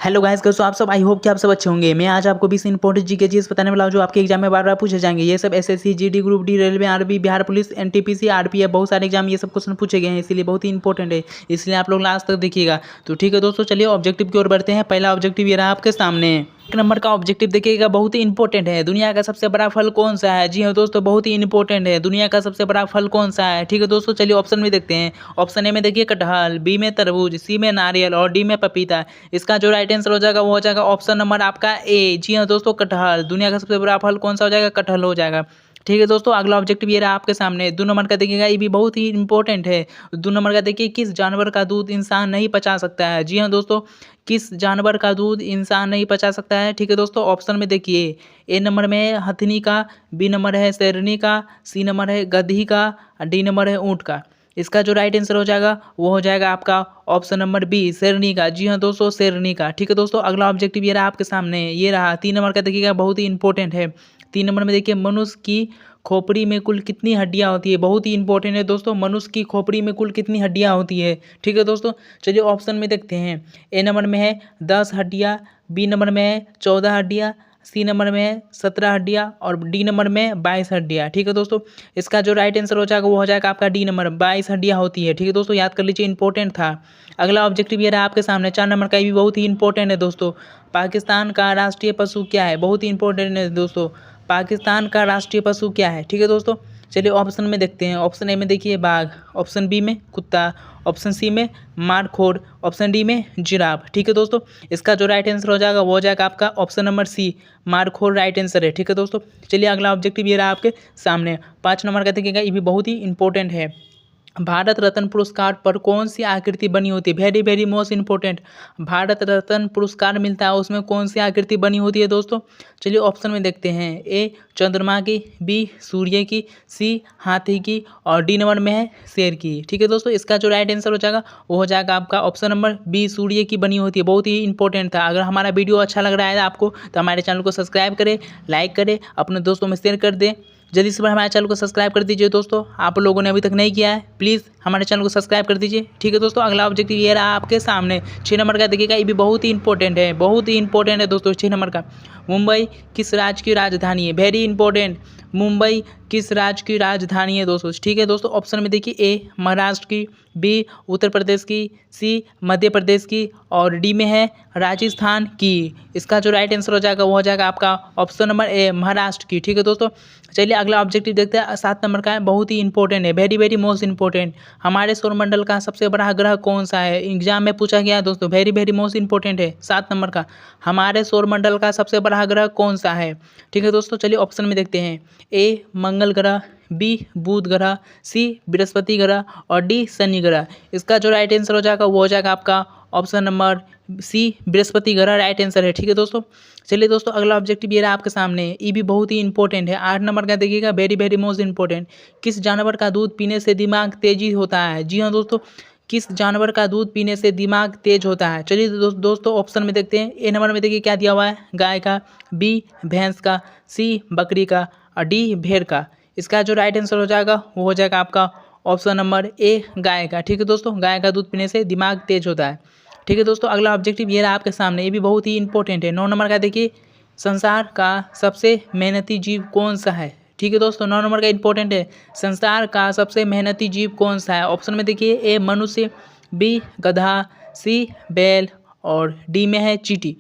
Hello guys, कैसे हो आप सब। आई होप कि आप सब अच्छे होंगे। मैं आज आपको 20 इंपॉर्टेंट जीके चीज बताने वाला हूं जो आपके एग्जाम में बार बार पूछे जाएंगे। ये सब SSC, GD, group D, railway, RB, Bihar police, NTPC, RPF, बहुत सारे एग्जाम ये सब क्वेश्चन पूछे गए हैं, इसलिए बहुत ही इंपॉर्टेंट है। इसलिए आप लोग लास्ट तक देखिएगा। तो ठीक है दोस्तों, चलिए ऑब्जेक्टिव की ओर बढ़ते हैं। पहला ऑब्जेक्टिव ये रहा आपके सामने। एक नंबर का ऑब्जेक्टिव देखिएगा, बहुत ही इंपॉर्टेंट है। दुनिया का सबसे बड़ा फल कौन सा है? जी हाँ दोस्तों, बहुत ही इंपॉर्टेंट है। दुनिया का सबसे बड़ा फल कौन सा है? ठीक है दोस्तों, चलिए ऑप्शन में देखते हैं। ऑप्शन ए में देखिए कटहल, बी में तरबूज, सी में नारियल और डी में पपीता। इसका जो राइट आंसर हो जाएगा वो हो जाएगा ऑप्शन नंबर आपका ए। जी हाँ दोस्तों, कटहल। दुनिया का सबसे बड़ा फल कौन सा हो जाएगा? कटहल हो जाएगा। ठीक है दोस्तों, अगला ऑब्जेक्टिव ये रहा आपके सामने। 2 नंबर का देखिएगा, ये भी बहुत ही इंपॉर्टेंट है। 2 नंबर का देखिए, किस जानवर का दूध इंसान नहीं पचा सकता है? जी हाँ दोस्तों, किस जानवर का दूध इंसान नहीं पचा सकता है? ठीक है दोस्तों, ऑप्शन में देखिए। ए नंबर में है हथनी का, बी नंबर है शेरनी का, सी नंबर है गधी का, डी नंबर है ऊँट का। इसका जो राइट आंसर हो जाएगा वो हो जाएगा आपका ऑप्शन नंबर बी, शेरनी का। जी हाँ दोस्तों, शेरनी का। ठीक है दोस्तों, अगला ऑब्जेक्टिव ये रहा आपके सामने। ये रहा 3 नंबर का, देखिएगा बहुत ही इंपॉर्टेंट है। 3 नंबर में देखिए, मनुष्य की खोपड़ी में कुल कितनी हड्डियां होती है? बहुत ही इंपॉर्टेंट है दोस्तों, मनुष्य की खोपड़ी में कुल कितनी हड्डियां होती है? ठीक है दोस्तों, चलिए ऑप्शन में देखते हैं। ए नंबर में है 10 हड्डियां, बी नंबर में है 14 हड्डियां, सी नंबर में है 17 हड्डियां और डी नंबर में 22 हड्डियां। ठीक है दोस्तों, इसका जो राइट आंसर हो जाएगा वो हो जाएगा आपका डी नंबर, 22 हड्डियां होती है। ठीक है दोस्तों, याद कर लीजिए, इंपॉर्टेंट था। अगला ऑब्जेक्टिव ये रहा आपके सामने। 4 नंबर का, ये भी बहुत ही इंपॉर्टेंट है दोस्तों। पाकिस्तान का राष्ट्रीय पशु क्या है? बहुत ही इंपॉर्टेंट है दोस्तों। पाकिस्तान का राष्ट्रीय पशु क्या है? ठीक है दोस्तों, चलिए ऑप्शन में देखते हैं। ऑप्शन ए में देखिए बाघ, ऑप्शन बी में कुत्ता, ऑप्शन सी में मारखोर, ऑप्शन डी में जिराफ। ठीक है दोस्तों, इसका जो राइट आंसर हो जाएगा वो हो जाएगा आपका ऑप्शन नंबर सी, मारखोर राइट आंसर है। ठीक है दोस्तों, चलिए अगला ऑब्जेक्टिव ये रहा आपके सामने। 5 नंबर का देखिएगा, ये भी बहुत ही इंपॉर्टेंट है। भारत रत्न पुरस्कार पर कौन सी आकृति बनी होती है? Very very most important. Bharat Ratna पुरस्कार मिलता है, उसमें कौन सी आकृति बनी होती है दोस्तों? चलिए ऑप्शन में देखते हैं। ए चंद्रमा की, बी सूर्य की, सी हाथी की और डी नंबर में है शेर की। ठीक है दोस्तों, इसका जो राइट आंसर हो जाएगा वो हो जाएगा आपका ऑप्शन नंबर बी, सूर्य की बनी होती है। बहुत ही इंपॉर्टेंट था। अगर हमारा वीडियो अच्छा लग रहा है आपको तो हमारे चैनल को सब्सक्राइब करें, लाइक करें, अपने दोस्तों में शेयर कर दें। जल्दी से हमारे चैनल को सब्सक्राइब कर दीजिए दोस्तों, आप लोगों ने अभी तक नहीं किया है, प्लीज़ हमारे चैनल को सब्सक्राइब कर दीजिए। ठीक है दोस्तों, अगला ऑब्जेक्टिव ये रहा आपके सामने। 6 नंबर का देखिएगा, ये भी बहुत ही इंपॉर्टेंट है, बहुत ही इंपॉर्टेंट है दोस्तों। 6 नंबर का, मुंबई किस राज्य की राजधानी है? Very important. मुंबई किस राज्य की राजधानी है दोस्तों? ठीक है दोस्तों, ऑप्शन में देखिए। ए महाराष्ट्र की, बी उत्तर प्रदेश की, सी मध्य प्रदेश की और डी में है राजस्थान की। इसका जो राइट आंसर हो जाएगा वो हो जाएगा आपका ऑप्शन नंबर ए, महाराष्ट्र की। ठीक है दोस्तों, चलिए अगला ऑब्जेक्टिव देखते हैं। 7 नंबर का है, बहुत ही इंपॉर्टेंट है, वेरी वेरी मोस्ट इंपॉर्टेंट। हमारे सौरमंडल का सबसे बड़ा ग्रह कौन सा है? एग्जाम में पूछा गया है दोस्तों, वेरी वेरी मोस्ट इंपॉर्टेंट है। 7 नंबर का, हमारे सौरमंडल का सबसे बड़ा ग्रह कौन सा है? ठीक है दोस्तों, चलिए ऑप्शन में देखते हैं। ए मंगल ग्रह, बी बुध ग्रह, सी बृहस्पति ग्रह और डी शनि ग्रह। इसका जो राइट आंसर हो जाएगा वो हो जाएगा आपका ऑप्शन नंबर सी, बृहस्पति ग्रह राइट आंसर है। ठीक है दोस्तों, चलिए दोस्तों अगला ऑब्जेक्टिव ये रहा आपके सामने। ये भी बहुत ही इंपॉर्टेंट है। 8 नंबर का देखिएगा, वेरी वेरी मोस्ट इंपॉर्टेंट। किस जानवर का दूध पीने से दिमाग तेजी होता है? जी हाँ दोस्तों, किस जानवर का दूध पीने से दिमाग तेज होता है? चलिए दोस्तों ऑप्शन में देखते हैं। ए नंबर में देखिए क्या दिया हुआ है, गाय का, बी भैंस का, सी बकरी का और डी भेड़ का। इसका जो राइट आंसर हो जाएगा वो हो जाएगा आपका ऑप्शन नंबर ए, गाय का। ठीक है दोस्तों, गाय का दूध पीने से दिमाग तेज होता है। ठीक है दोस्तों, अगला ऑब्जेक्टिव ये रहा आपके सामने। ये भी बहुत ही इंपॉर्टेंट है। 9 नंबर का देखिए, संसार का सबसे मेहनती जीव कौन सा है? ठीक है दोस्तों, 9 नंबर का इंपॉर्टेंट है। संसार का सबसे मेहनती जीव कौन सा है? ऑप्शन में देखिए। ए मनुष्य, बी गधा, सी बैल और डी में है चींटी।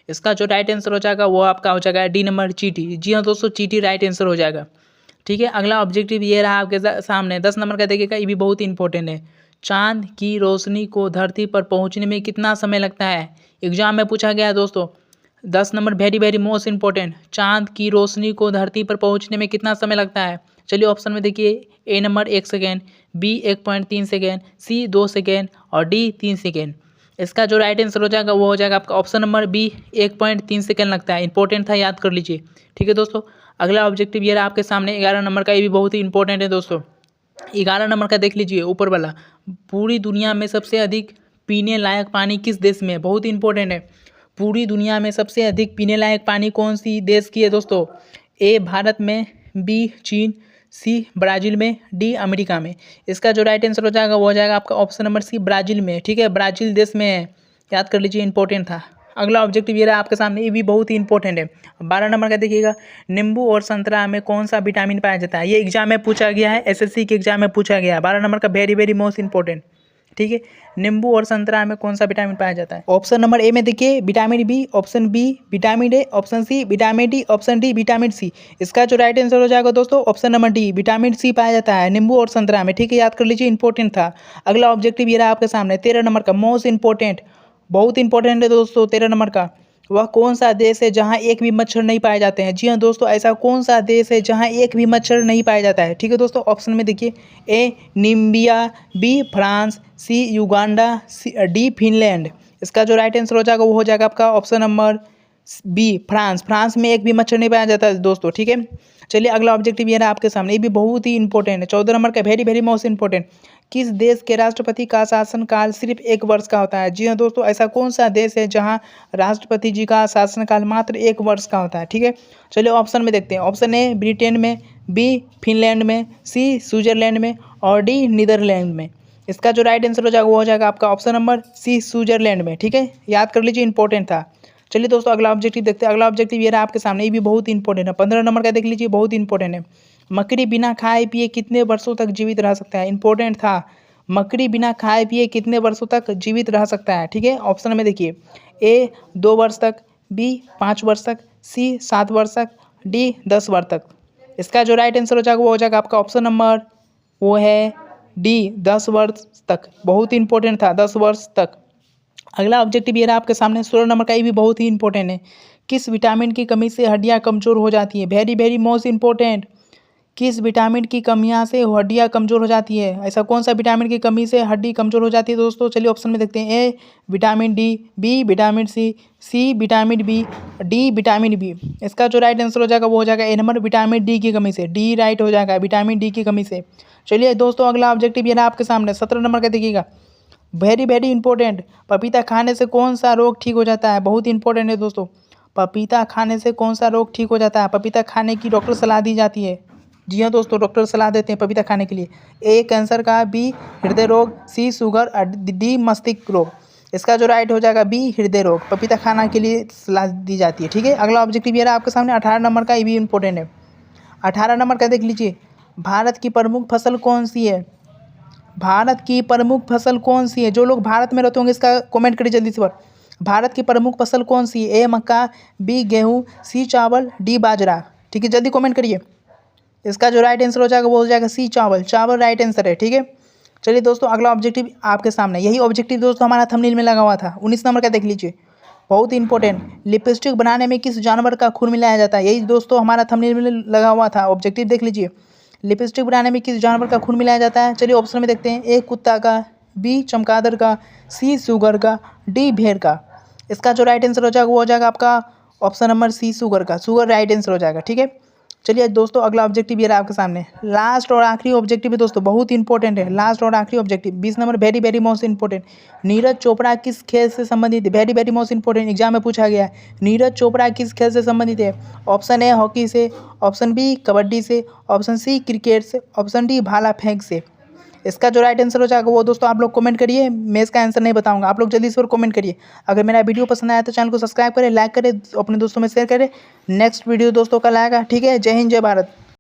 इसका जो राइट आंसर हो जाएगा वो आपका हो जाएगा डी नंबर, चींटी। जी हाँ दोस्तों, चींटी राइट आंसर हो जाएगा। ठीक है, अगला ऑब्जेक्टिव ये रहा आपके सामने। 10 नंबर का देखिएगा, ये भी बहुत इंपॉर्टेंट है। चांद की रोशनी को धरती पर पहुंचने में कितना समय लगता है? एग्जाम में पूछा गया है दोस्तों। 10 number, very very most important. चांद की रोशनी को धरती पर पहुंचने में कितना समय लगता है? चलिए ऑप्शन में देखिए। ए नंबर 1 सेकेंड, बी 1.3 सेकेंड, सी 2 सेकेंड और डी 3 सेकेंड। इसका जो राइट आंसर हो जाएगा वो हो जाएगा आपका ऑप्शन नंबर बी, 1.3 सेकेंड लगता है। इंपॉर्टेंट था, याद कर लीजिए। ठीक है दोस्तों, अगला ऑब्जेक्टिव ये रहा आपके सामने। 11 नंबर का, ये भी बहुत ही इंपॉर्टेंट है दोस्तों। 11 नंबर का देख लीजिए ऊपर वाला। पूरी दुनिया में सबसे अधिक पीने लायक पानी किस देश में है? बहुत ही इंपॉर्टेंट है। पूरी दुनिया में सबसे अधिक पीने लायक पानी कौन सी देश की है दोस्तों? ए भारत में, बी चीन, सी ब्राज़ील में, डी अमेरिका में। इसका जो राइट आंसर हो जाएगा वो हो जाएगा आपका ऑप्शन नंबर सी, ब्राज़ील में। ठीक है, ब्राज़ील देश में है, याद कर लीजिए, इंपॉर्टेंट था। अगला ऑब्जेक्टिव ये रहा आपके सामने, ये भी बहुत ही इंपॉर्टेंट है। 12 नंबर का देखिएगा, नींबू और संतरा में कौन सा विटामिन पाया जाता है। ये एग्जाम में पूछा गया है, एसएससी के एग्जाम में पूछा गया है। 12 नंबर का वेरी वेरी मोस्ट इंपॉर्टेंट, ठीक है। नींबू और संतरा में कौन सा विटामिन पाया जाता है। ऑप्शन नंबर ए में देखिए vitamin B, option B vitamin A, option C vitamin D, option D vitamin C. इसका जो राइट आंसर हो जाएगा दोस्तों option number D, vitamin C पाया जाता है नींबू और संतरा में, ठीक है। याद कर लीजिए, इंपॉर्टेंट था। अगला ऑब्जेक्टिव ये रहा आपके सामने 13 नंबर का, मोस्ट इंपॉर्टेंट, बहुत इंपॉर्टेंट है दोस्तों। 13 नंबर का, वह कौन सा देश है जहां एक भी मच्छर नहीं पाए जाते हैं। जी हाँ दोस्तों, ऐसा कौन सा देश है जहां एक भी मच्छर नहीं पाया जाता है, ठीक है दोस्तों। ऑप्शन में देखिए, ए नामीबिया, बी फ्रांस, सी युगांडा, डी फिनलैंड। इसका जो राइट आंसर हो जाएगा वो हो जाएगा आपका option number B France. France में एक भी मच्छर नहीं पाया जाता है दोस्तों, ठीक है। चलिए अगला ऑब्जेक्टिव ये रहा आपके सामने, ये भी बहुत ही इंपॉर्टेंट है। 14 नंबर का, वेरी वेरी मोस्ट इंपॉर्टेंट, किस देश के राष्ट्रपति का शासनकाल सिर्फ 1 वर्ष का होता है। जी हाँ दोस्तों, ऐसा कौन सा देश है जहां राष्ट्रपति जी का शासनकाल मात्र 1 वर्ष का होता है, ठीक है। चलिए ऑप्शन में देखते हैं। ऑप्शन ए ब्रिटेन में, बी फिनलैंड में, सी स्विट्जरलैंड में और डी नीदरलैंड में। इसका जो राइट आंसर हो जाएगा वो हो जाएगा आपका ऑप्शन नंबर सी स्विट्जरलैंड में, ठीक है। याद कर लीजिए, इंपॉर्टेंट था। चलिए दोस्तों अगला ऑब्जेक्टिव देखते हैं। अगला ऑब्जेक्टिव ये रहा आपके सामने, ये भी बहुत इंपॉर्टेंट है। 15 नंबर का देख लीजिए, बहुत इंपॉर्टेंट है। मकड़ी बिना खाए पिए कितने वर्षों तक जीवित रह सकता है। इंपॉर्टेंट था। मकड़ी बिना खाए पिए कितने वर्षों तक जीवित रह सकता है, ठीक है। ऑप्शन में देखिए, ए 2 वर्ष तक, बी 5 वर्ष तक, सी 7 वर्ष तक, डी 10 वर्ष तक। इसका जो राइट आंसर हो जाएगा वो हो जाएगा आपका ऑप्शन नंबर वो है डी 10 वर्ष तक। बहुत ही इंपॉर्टेंट था, 10 वर्ष तक। अगला ऑब्जेक्टिव ये रहा आपके सामने, 16 नंबर का, ये भी बहुत ही इंपॉर्टेंट है। किस विटामिन की कमी से हड्डियां कमजोर हो जाती है। वेरी वेरी मोस्ट इंपॉर्टेंट, किस विटामिन की कमियां से हड्डियां कमजोर हो जाती है। ऐसा कौन सा विटामिन की कमी से हड्डी कमजोर हो जाती है दोस्तों। चलिए ऑप्शन में देखते हैं, A vitamin D, B vitamin C, C vitamin B, D vitamin B. इसका जो राइट आंसर हो जाएगा वो हो जाएगा ए नंबर, विटामिन डी की कमी से। डी राइट हो जाएगा, विटामिन डी की कमी से। चलिए दोस्तों अगला ऑब्जेक्टिव ये रहा आपके सामने, 17 नंबर का देखिएगा, वेरी वेरी इंपॉर्टेंट, पपीता खाने से कौन सा रोग ठीक हो जाता है। बहुत इंपॉर्टेंट है दोस्तों, पपीता खाने से कौन सा रोग ठीक हो जाता है। पपीता खाने की डॉक्टर सलाह दी जाती है। जी हाँ दोस्तों, डॉक्टर सलाह देते हैं पपीता खाने के लिए। ए कैंसर का, बी हृदय रोग, सी शुगर और डी मस्तिष्क रोग। इसका जो राइट हो जाएगा बी हृदय रोग, पपीता खाना के लिए सलाह दी जाती है, ठीक है। अगला ऑब्जेक्टिव ये रहा आपके सामने, 18 नंबर का, ये भी इंपॉर्टेंट है। 18 नंबर का देख लीजिए, भारत की प्रमुख फसल कौन सी है। भारत की प्रमुख फसल कौन सी है। जो लोग भारत में रहते होंगे इसका कमेंट करिए जल्दी से बार। भारत की प्रमुख फसल कौन सी है। ए मक्का, बी गेहूँ, सी चावल, डी बाजरा, ठीक है। जल्दी कमेंट करिए। इसका जो राइट आंसर हो जाएगा वो हो जाएगा सी चावल। चावल राइट आंसर है, ठीक है। चलिए दोस्तों अगला ऑब्जेक्टिव आपके सामने, यही ऑब्जेक्टिव दोस्तों हमारा थंबनेल में लगा हुआ था। 19 नंबर का देख लीजिए, बहुत ही इंपॉर्टेंट, लिपस्टिक बनाने में किस जानवर का खून मिलाया जाता है। यही दोस्तों हमारा थंबनेल में लगा हुआ था, ऑब्जेक्टिव देख लीजिए। लिपस्टिक बनाने में किस जानवर का खून मिलाया जाता है। चलिए ऑप्शन में देखते हैं, ए कुत्ता का, बी चमगादड़ का, सी सुगर का, डी भेड़ का। इसका जो राइट आंसर हो जाएगा वो हो जाएगा आपका ऑप्शन नंबर सी सुगर का। सुगर राइट आंसर हो जाएगा, ठीक है। चलिए दोस्तों अगला ऑब्जेक्टिव ये रहा आपके सामने, लास्ट और आखिरी ऑब्जेक्टिव है दोस्तों, बहुत इंपॉर्टेंट है। लास्ट और आखिरी objective 20 number, very very most important, Neeraj Chopra किस खेल से संबंधित है। Very very most important, exam में पूछा गया है, नीरज चोपड़ा किस खेल से संबंधित है। ऑप्शन ए हॉकी से, ऑप्शन बी कबड्डी से, ऑप्शन सी क्रिकेट से, ऑप्शन डी भाला फेंक से। इसका जो राइट आंसर हो जाएगा वो दोस्तों आप लोग कमेंट करिए, मैं इसका आंसर नहीं बताऊंगा, आप लोग जल्दी से कमेंट करिए। अगर मेरा वीडियो पसंद आया तो चैनल को सब्सक्राइब करें, लाइक करें, अपने दोस्तों में शेयर करें। नेक्स्ट वीडियो दोस्तों कल आएगा, ठीक है। जय हिंद, जय भारत।